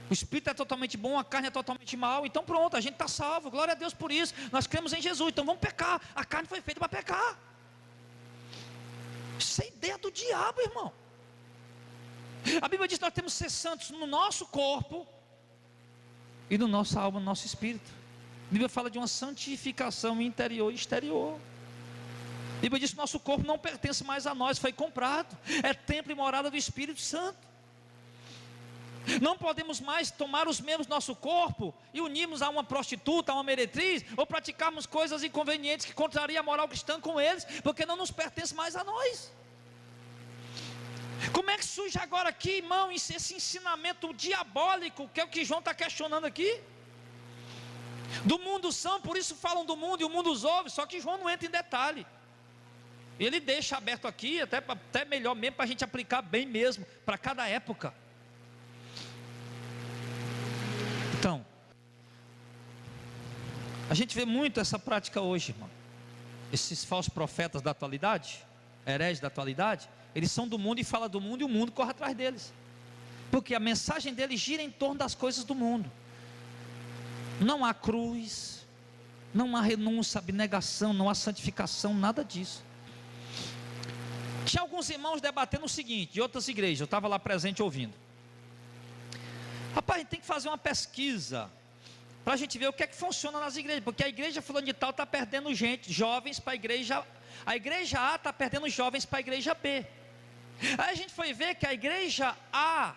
O espírito é totalmente bom, a carne é totalmente mal, então pronto, a gente está salvo, glória a Deus por isso, nós cremos em Jesus, então vamos pecar, a carne foi feita para pecar. Isso é ideia do diabo, irmão. A Bíblia diz que nós temos que ser santos no nosso corpo e no nossa alma, no nosso espírito. A Bíblia fala de uma santificação interior e exterior. A Bíblia diz que nosso corpo não pertence mais a nós, foi comprado, é templo e morada do Espírito Santo. Não podemos mais tomar os membros do nosso corpo e unirmos a uma prostituta, a uma meretriz, ou praticarmos coisas inconvenientes que contrariam a moral cristã com eles, porque não nos pertence mais a nós. Como é que surge agora aqui, irmão, esse ensinamento diabólico, que é o que João está questionando aqui? Do mundo são, por isso falam do mundo e o mundo os ouve, só que João não entra em detalhe. Ele deixa aberto aqui, até melhor mesmo, para a gente aplicar bem mesmo, para cada época. Então, a gente vê muito essa prática hoje, irmão. Esses falsos profetas da atualidade, hereges da atualidade, eles são do mundo e falam do mundo e o mundo corre atrás deles, porque a mensagem deles gira em torno das coisas do mundo. Não há cruz, não há renúncia, abnegação, não há santificação, nada disso. Tinha alguns irmãos debatendo o seguinte, de outras igrejas, eu estava lá presente ouvindo. Rapaz, a gente tem que fazer uma pesquisa para a gente ver o que é que funciona nas igrejas, porque a igreja fulano de tal está perdendo gente, jovens para a igreja A está perdendo jovens para a igreja B. Aí a gente foi ver que a igreja A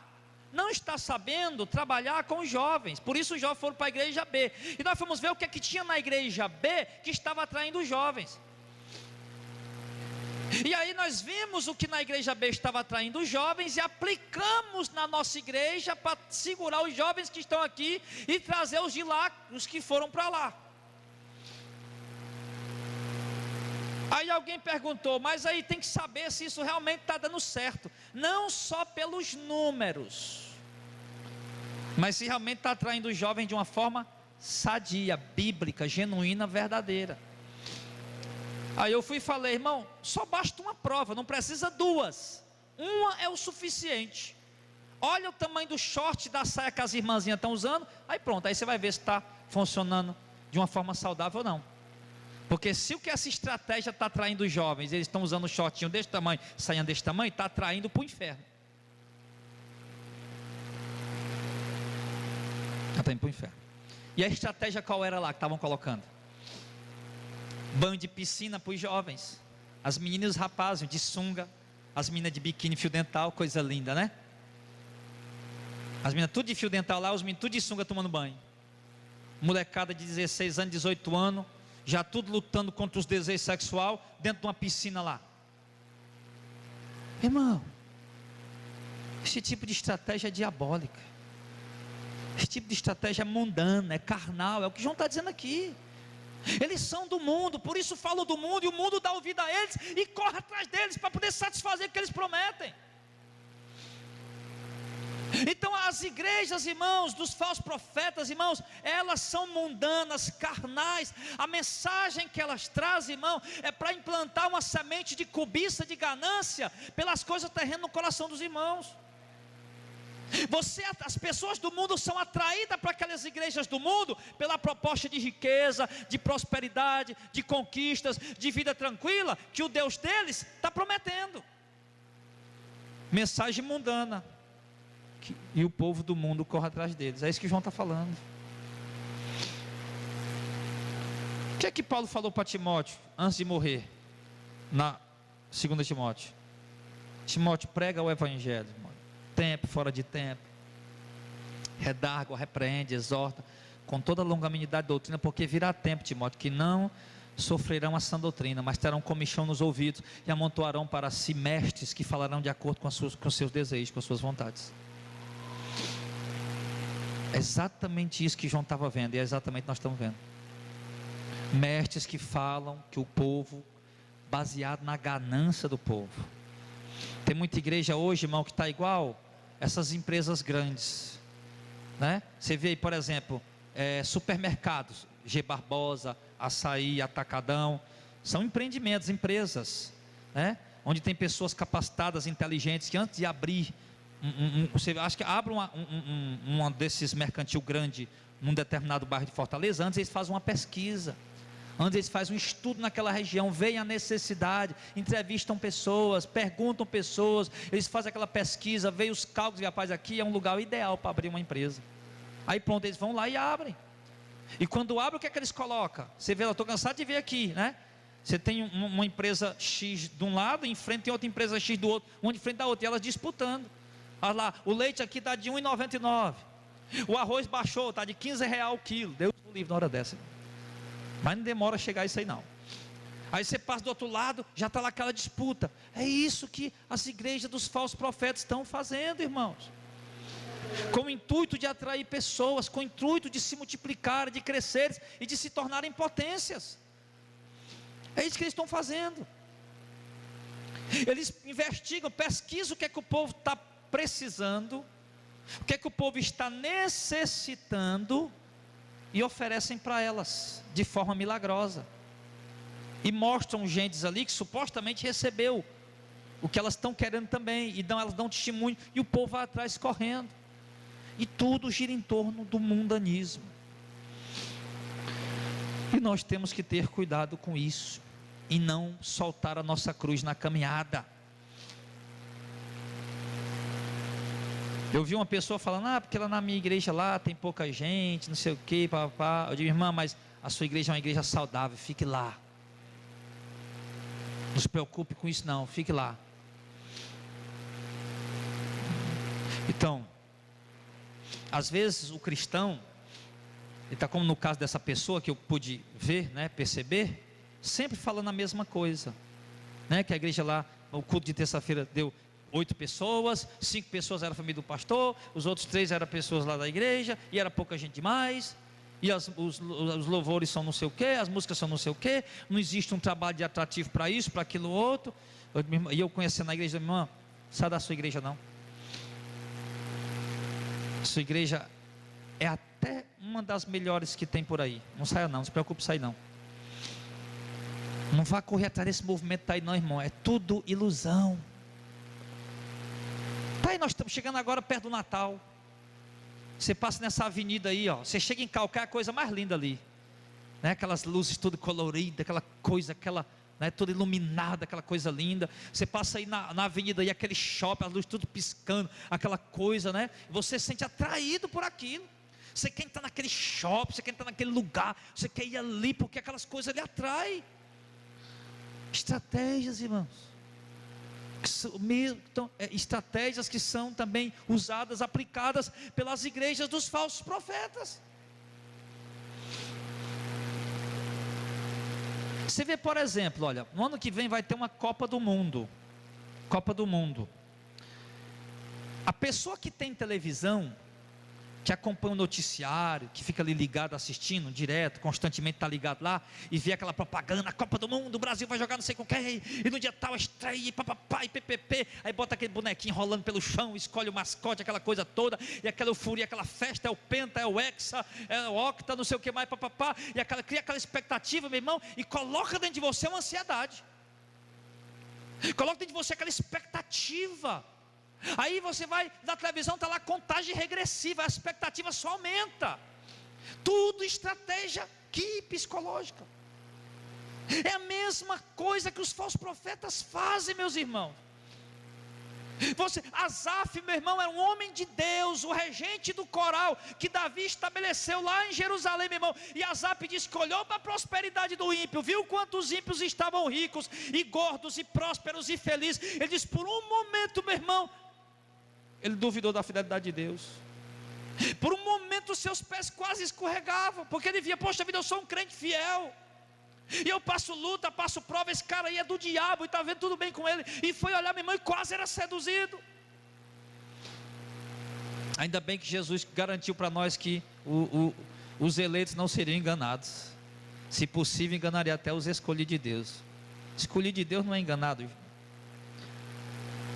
não está sabendo trabalhar com os jovens, por isso os jovens foram para a igreja B, e nós fomos ver o que é que tinha na igreja B que estava atraindo os jovens. E aí nós vimos o que na igreja B estava atraindo os jovens e aplicamos na nossa igreja para segurar os jovens que estão aqui e trazer os de lá, os que foram para lá. Aí alguém perguntou, mas aí tem que saber se isso realmente está dando certo, não só pelos números, mas se realmente está atraindo os jovens de uma forma sadia, bíblica, genuína, verdadeira. Aí eu fui e falei, irmão, só basta uma prova, não precisa duas, uma é o suficiente. Olha o tamanho do short, da saia que as irmãzinhas estão usando, aí pronto, aí você vai ver se está funcionando de uma forma saudável ou não. Porque se o que essa estratégia está atraindo os jovens, eles estão usando shortinho desse tamanho, sainha desse tamanho, está atraindo para o inferno. Está indo para o inferno. E a estratégia qual era lá que estavam colocando? Banho de piscina para os jovens, as meninas e os rapazes de sunga, as meninas de biquíni, fio dental, coisa linda, né? As meninas tudo de fio dental lá, os meninos tudo de sunga tomando banho. Molecada de 16 anos, 18 anos, já tudo lutando contra os desejos sexual dentro de uma piscina lá. Irmão, esse tipo de estratégia é diabólica, esse tipo de estratégia é mundana, é carnal, é o que João está dizendo aqui. Eles são do mundo, por isso falam do mundo, e o mundo dá ouvido a eles e corre atrás deles para poder satisfazer o que eles prometem. Então as igrejas, irmãos, dos falsos profetas, irmãos, elas são mundanas, carnais. A mensagem que elas trazem, irmão, é para implantar uma semente de cobiça, de ganância pelas coisas terrenas no coração dos irmãos. As pessoas do mundo são atraídas para aquelas igrejas do mundo pela proposta de riqueza, de prosperidade, de conquistas, de vida tranquila que o Deus deles está prometendo. Mensagem mundana, e o povo do mundo corre atrás deles. É isso que João está falando. O que é que Paulo falou para Timóteo antes de morrer, na 2 Timóteo? Timóteo, prega o evangelho, irmão. Tempo, fora de tempo, redarga, repreende, exorta com toda a longanimidade da doutrina, porque virá tempo, Timóteo, que não sofrerão a sã doutrina, mas terão comichão nos ouvidos e amontoarão para si mestres que falarão de acordo com os seus desejos, com as suas vontades. É exatamente isso que João estava vendo, e é exatamente o que nós estamos vendo. Mestres que falam que o povo, baseado na ganância do povo. Tem muita igreja hoje, irmão, que está igual essas empresas grandes, né? Você vê aí, por exemplo, supermercados, G Barbosa, Açaí, Atacadão, são empreendimentos, empresas, né? Onde tem pessoas capacitadas, inteligentes, que antes de abrir, você acha que abre um desses mercantil grande num determinado bairro de Fortaleza, antes eles fazem uma pesquisa, antes eles fazem um estudo naquela região, veem a necessidade, entrevistam pessoas, perguntam pessoas, eles fazem aquela pesquisa, veem os cálculos, e rapaz, aqui é um lugar ideal para abrir uma empresa. Aí pronto, eles vão lá e abrem. E quando abrem, o que é que eles colocam? Você vê, eu estou cansado de ver aqui, né? Você tem uma empresa X de um lado, em frente tem outra empresa X do outro, uma de frente da outra, e elas disputando. Olha lá, o leite aqui está de R$ 1,99, o arroz baixou, está de R$ 15 o quilo. Deus me livre na hora dessa, mas não demora a chegar isso aí não. Aí você passa do outro lado, já está lá aquela disputa. É isso que as igrejas dos falsos profetas estão fazendo, irmãos, com o intuito de atrair pessoas, com o intuito de se multiplicarem, de crescerem e de se tornarem potências. É isso que eles estão fazendo. Eles investigam, pesquisam o que é que o povo está precisando, o que é que o povo está necessitando, e oferecem para elas de forma milagrosa, e mostram gentes ali que supostamente recebeu o que elas estão querendo também, e elas dão testemunho, e o povo vai atrás correndo, e tudo gira em torno do mundanismo. E nós temos que ter cuidado com isso, e não soltar a nossa cruz na caminhada. Eu vi uma pessoa falando, porque lá na minha igreja lá tem pouca gente, não sei o que, papá. Eu digo, irmã, mas a sua igreja é uma igreja saudável, fique lá. Não se preocupe com isso não, fique lá. Então, às vezes o cristão, ele está como no caso dessa pessoa que eu pude ver, né, perceber, sempre falando a mesma coisa, né, que a igreja lá, o culto de terça-feira deu 8 pessoas, 5 pessoas eram a família do pastor, os outros 3 eram pessoas lá da igreja, e era pouca gente demais, e os louvores são não sei o que, as músicas são não sei o que, não existe um trabalho de atrativo para isso, para aquilo outro. E eu conhecendo a igreja, minha irmã, sai da sua igreja não. Sua igreja é até uma das melhores que tem por aí, não saia não, não se preocupe em sair não. Não vá correr atrás desse movimento aí não, irmão, é tudo ilusão. Tá aí, nós estamos chegando agora perto do Natal. Você passa nessa avenida aí, ó, você chega em qualquer coisa mais linda ali, né? Aquelas luzes tudo coloridas, aquela coisa, né, toda iluminada, aquela coisa linda. Você passa aí na avenida aí, aquele shopping, as luzes tudo piscando, aquela coisa, né? Você se sente atraído por aquilo. Você quer estar naquele shopping, você quer estar naquele lugar, você quer ir ali porque aquelas coisas lhe atraem. Estratégias, irmãos, estratégias que são também usadas, aplicadas pelas igrejas dos falsos profetas. Você vê, por exemplo, olha, no ano que vem vai ter uma Copa do Mundo. Copa do Mundo. A pessoa que tem televisão, que acompanha o noticiário, que fica ali ligado, assistindo, direto, constantemente está ligado lá, e vê aquela propaganda, a Copa do Mundo, o Brasil vai jogar não sei com quem, e no dia tal, estreia, e papapá, e ppp, aí bota aquele bonequinho rolando pelo chão, escolhe o mascote, aquela coisa toda, e aquela euforia, aquela festa, é o Penta, é o Hexa, é o Octa, não sei o que mais, papapá, e cria aquela expectativa, meu irmão, e coloca dentro de você uma ansiedade, coloca dentro de você aquela expectativa. Aí você vai na televisão, está lá contagem regressiva, a expectativa só aumenta. Tudo estratégia psicológica. É a mesma coisa que os falsos profetas fazem, meus irmãos. Asaf, meu irmão, era um homem de Deus, o regente do coral que Davi estabeleceu lá em Jerusalém, meu irmão. E Asaf disse que olhou para a prosperidade do ímpio, viu quantos ímpios estavam ricos e gordos e prósperos e felizes. Ele disse: por um momento, meu irmão, ele duvidou da fidelidade de Deus. Por um momento seus pés quase escorregavam, porque ele via: poxa vida, eu sou um crente fiel, e eu passo luta, passo prova, esse cara aí é do diabo, e está vendo tudo bem com ele. E foi olhar, meu irmão, e quase era seduzido. Ainda bem que Jesus garantiu para nós que os eleitos não seriam enganados. Se possível, enganaria até os escolhidos de Deus. Escolhido de Deus não é enganado.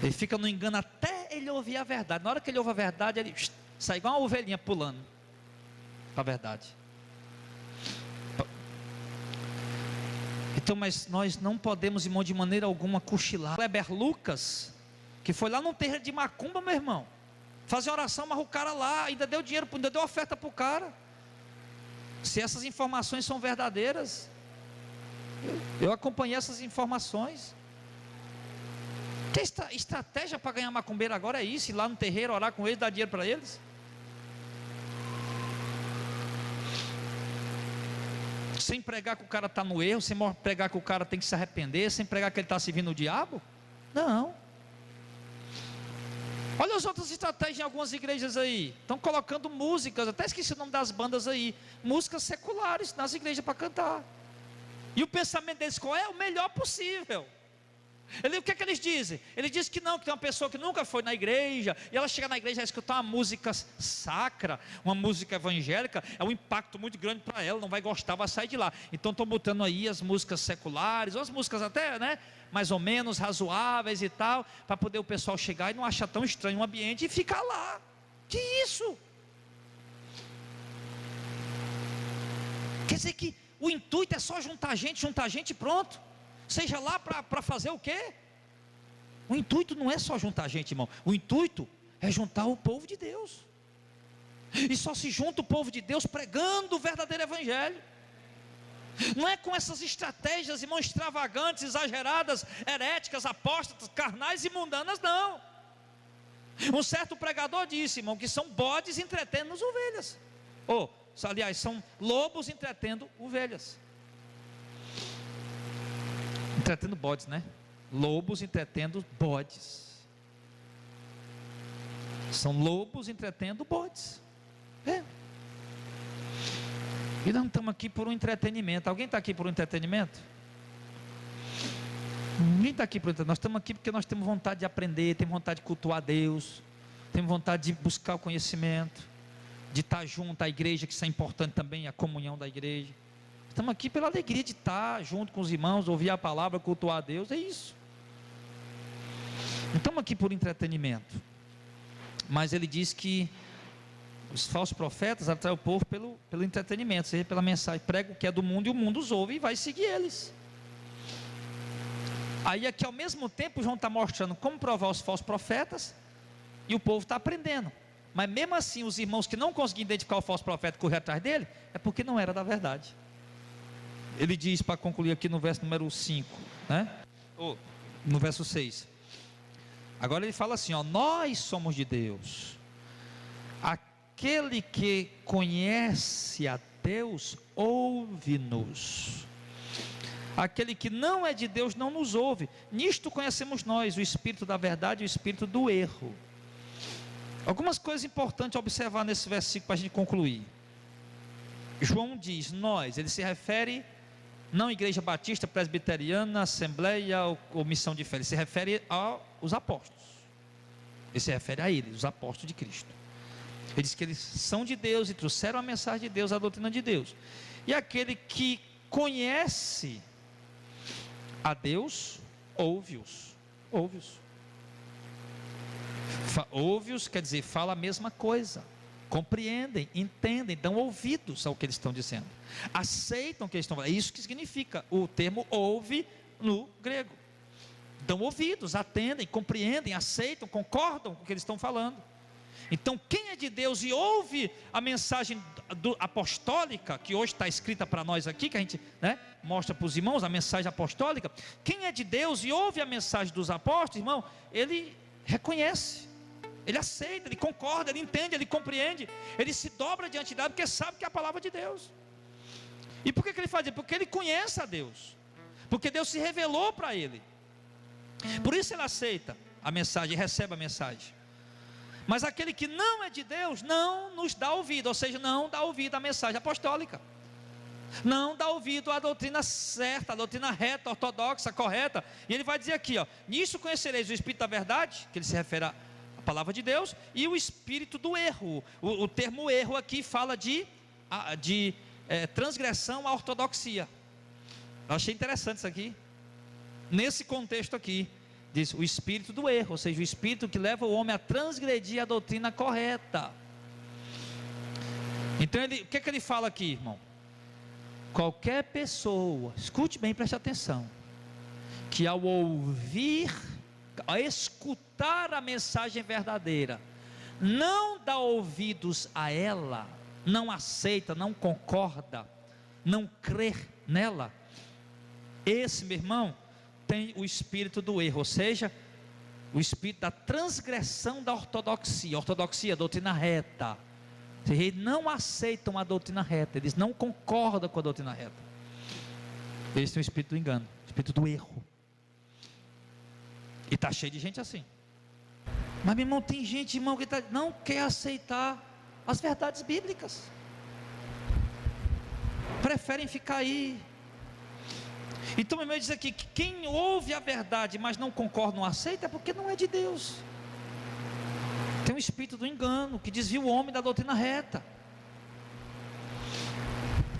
Ele fica no engano até ele ouvir a verdade. Na hora que ele ouve a verdade, ele sai igual uma ovelhinha pulando para a verdade. Então, mas nós não podemos, irmão, de maneira alguma cochilar. Kleber Lucas, que foi lá no terreiro de macumba, meu irmão, fazer oração, mas o cara lá ainda deu dinheiro, ainda deu oferta para o cara. Se essas informações são verdadeiras, eu acompanhei essas informações. Que estratégia para ganhar macumbeiro agora é isso: ir lá no terreiro, orar com eles, dar dinheiro para eles. Sem pregar que o cara está no erro, sem pregar que o cara tem que se arrepender, sem pregar que ele está servindo o diabo. Não. Olha as outras estratégias em algumas igrejas aí. Estão colocando músicas, até esqueci o nome das bandas aí, músicas seculares nas igrejas para cantar. E o pensamento deles qual é? O melhor possível. O que é que eles dizem? Eles dizem que não, que tem uma pessoa que nunca foi na igreja, e ela chega na igreja e escutar uma música sacra, uma música evangélica, é um impacto muito grande para ela, não vai gostar, vai sair de lá. Então estão botando aí as músicas seculares, ou as músicas até, né, mais ou menos razoáveis e tal, para poder o pessoal chegar e não achar tão estranho o ambiente e ficar lá. Que isso? Quer dizer que o intuito é só juntar gente e pronto. Seja lá para fazer o quê? O intuito não é só juntar gente, irmão. O intuito é juntar o povo de Deus. E só se junta o povo de Deus pregando o verdadeiro evangelho. Não é com essas estratégias, irmão, extravagantes, exageradas, heréticas, apóstatas, carnais e mundanas, não. Um certo pregador disse, irmão, que são bodes entretendo as ovelhas. Aliás, são lobos entretendo ovelhas. Entretendo bodes, né? Lobos entretendo bodes. São lobos entretendo bodes. E nós não estamos aqui por um entretenimento. Alguém está aqui por um entretenimento? Ninguém está aqui por um entretenimento. Nós estamos aqui porque nós temos vontade de aprender, temos vontade de cultuar Deus, temos vontade de buscar o conhecimento, de estar junto à igreja, que isso é importante também, a comunhão da igreja. Estamos aqui pela alegria de estar junto com os irmãos, ouvir a palavra, cultuar a Deus, é isso. Não estamos aqui por entretenimento. Mas ele diz que os falsos profetas atraem o povo pelo entretenimento, seja pela mensagem, prega o que é do mundo e o mundo os ouve e vai seguir eles. Aí aqui ao mesmo tempo João está mostrando como provar os falsos profetas, e o povo está aprendendo. Mas mesmo assim os irmãos que não conseguiam identificar o falso profeta e correr atrás dele, é porque não era da verdade. Ele diz, para concluir aqui no verso número 5, né? No verso 6. Agora ele fala assim, nós somos de Deus. Aquele que conhece a Deus, ouve-nos. Aquele que não é de Deus, não nos ouve. Nisto conhecemos nós, o espírito da verdade e o espírito do erro. Algumas coisas importantes a observar nesse versículo para a gente concluir. João diz, nós, ele se refere não à igreja batista, presbiteriana, assembleia ou missão de fé, ele se refere aos apóstolos. Ele se refere a eles, os apóstolos de Cristo. Ele diz que eles são de Deus e trouxeram a mensagem de Deus, a doutrina de Deus. E aquele que conhece a Deus, ouve-os. Ouve-os. Ouve-os quer dizer, fala a mesma coisa. Compreendem, entendem, dão ouvidos ao que eles estão dizendo. Aceitam o que eles estão falando. É isso que significa o termo ouve no grego. Dão ouvidos, atendem, compreendem, aceitam, concordam com o que eles estão falando. Então, quem é de Deus e ouve a mensagem apostólica, que hoje está escrita para nós aqui, que a gente mostra para os irmãos, a mensagem apostólica. Quem é de Deus e ouve a mensagem dos apóstolos, irmão, ele reconhece, ele aceita, ele concorda, ele entende, ele compreende, ele se dobra diante dela, porque sabe que é a palavra de Deus. E por que ele faz isso? Porque ele conhece a Deus, porque Deus se revelou para ele. Por isso ele aceita a mensagem, recebe a mensagem. Mas aquele que não é de Deus, não nos dá ouvido, ou seja, não dá ouvido à mensagem apostólica, não dá ouvido à doutrina certa, à doutrina reta, ortodoxa, correta. E ele vai dizer aqui, nisso conhecereis o Espírito da verdade, que ele se refere à palavra de Deus, e o Espírito do erro. O termo erro aqui fala de transgressão à ortodoxia. Eu achei interessante isso aqui, nesse contexto aqui. Diz o espírito do erro, ou seja, o espírito que leva o homem a transgredir a doutrina correta. Então o que ele fala aqui, irmão? Qualquer pessoa, escute bem, preste atenção, que ao ouvir, ao escutar a mensagem verdadeira, não dá ouvidos a ela, não aceita, não concorda, não crê nela, esse, meu irmão, tem o espírito do erro, ou seja, o espírito da transgressão da ortodoxia. Ortodoxia, doutrina reta. Eles não aceitam a doutrina reta, eles não concordam com a doutrina reta. Eles têm o espírito do engano, o espírito do erro. E está cheio de gente assim. Mas, meu irmão, tem gente, irmão, que não quer aceitar as verdades bíblicas, preferem ficar aí. Então, meu irmão, diz aqui que quem ouve a verdade, mas não concorda, não aceita, é porque não é de Deus. Tem um espírito do engano, que desvia o homem da doutrina reta.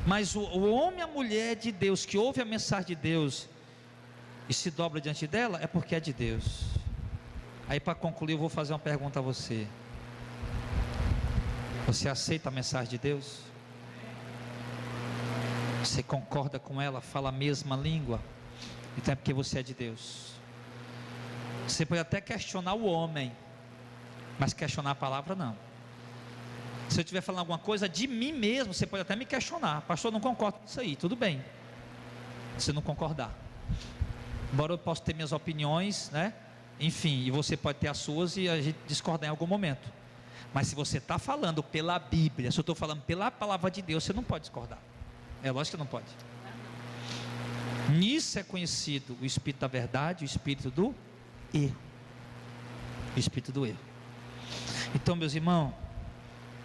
Mas o homem e a mulher de Deus, que ouve a mensagem de Deus, e se dobra diante dela, é porque é de Deus. Aí, para concluir, eu vou fazer uma pergunta a você. Você aceita a mensagem de Deus? Você concorda com ela, fala a mesma língua? Então é porque você é de Deus. Você pode até questionar o homem, mas questionar a palavra não. Se eu estiver falando alguma coisa de mim mesmo, você pode até me questionar. Pastor, não concordo com isso aí, tudo bem, se não concordar. Embora eu possa ter minhas opiniões, enfim, e você pode ter as suas, e a gente discordar em algum momento. Mas se você está falando pela Bíblia, se eu estou falando pela palavra de Deus, você não pode discordar. É lógico que não pode. Nisso é conhecido o espírito da verdade, o espírito do erro. O espírito do erro. Então, meus irmãos,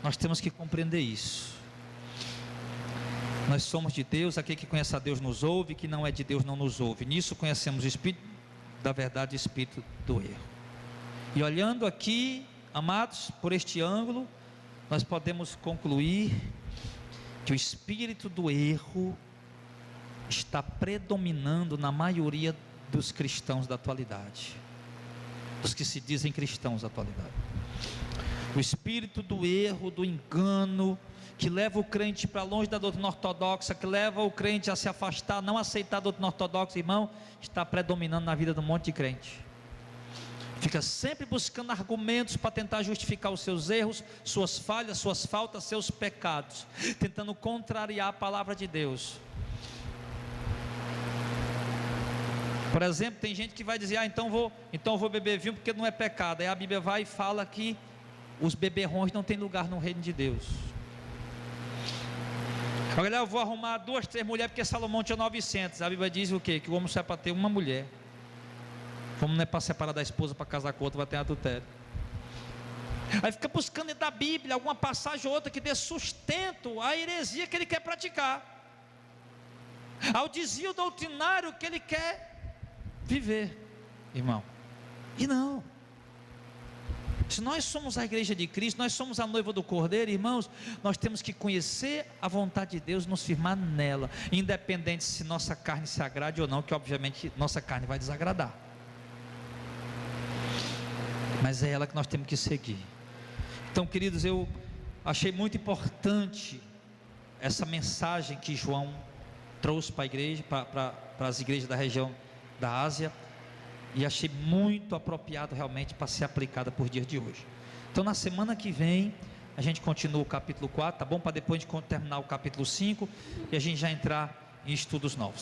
nós temos que compreender isso. Nós somos de Deus, aquele que conhece a Deus nos ouve, que não é de Deus não nos ouve. Nisso conhecemos o espírito da verdade e o espírito do erro. E olhando aqui, amados, por este ângulo, nós podemos concluir que o espírito do erro está predominando na maioria dos cristãos da atualidade, dos que se dizem cristãos da atualidade. O espírito do erro, do engano, que leva o crente para longe da doutrina ortodoxa, que leva o crente a se afastar, não aceitar a doutrina ortodoxa, irmão, está predominando na vida de um monte de crente. Fica sempre buscando argumentos para tentar justificar os seus erros, suas falhas, suas faltas, seus pecados, tentando contrariar a palavra de Deus. Por exemplo, tem gente que vai dizer, então eu vou beber vinho porque não é pecado. Aí a Bíblia vai e fala que os beberrões não têm lugar no reino de Deus. Olha, eu vou arrumar 2, 3 mulheres porque Salomão tinha 900. A Bíblia diz o quê? Que o homem só é para ter uma mulher. Como não é para separar da esposa para casar com outra, vai ter adultério. Aí fica buscando dentro da Bíblia alguma passagem ou outra que dê sustento à heresia que ele quer praticar, ao desvio doutrinário que ele quer viver, irmão. E não. Se nós somos a igreja de Cristo, nós somos a noiva do Cordeiro, irmãos, nós temos que conhecer a vontade de Deus, nos firmar nela, independente se nossa carne se agrade ou não, que obviamente nossa carne vai desagradar, mas é ela que nós temos que seguir. Então, queridos, eu achei muito importante essa mensagem que João trouxe para a igreja, para as igrejas da região da Ásia, e achei muito apropriado realmente para ser aplicada por dias de hoje. Então na semana que vem a gente continua o capítulo 4, tá bom? Para depois de terminar o capítulo 5 e a gente já entrar em estudos novos.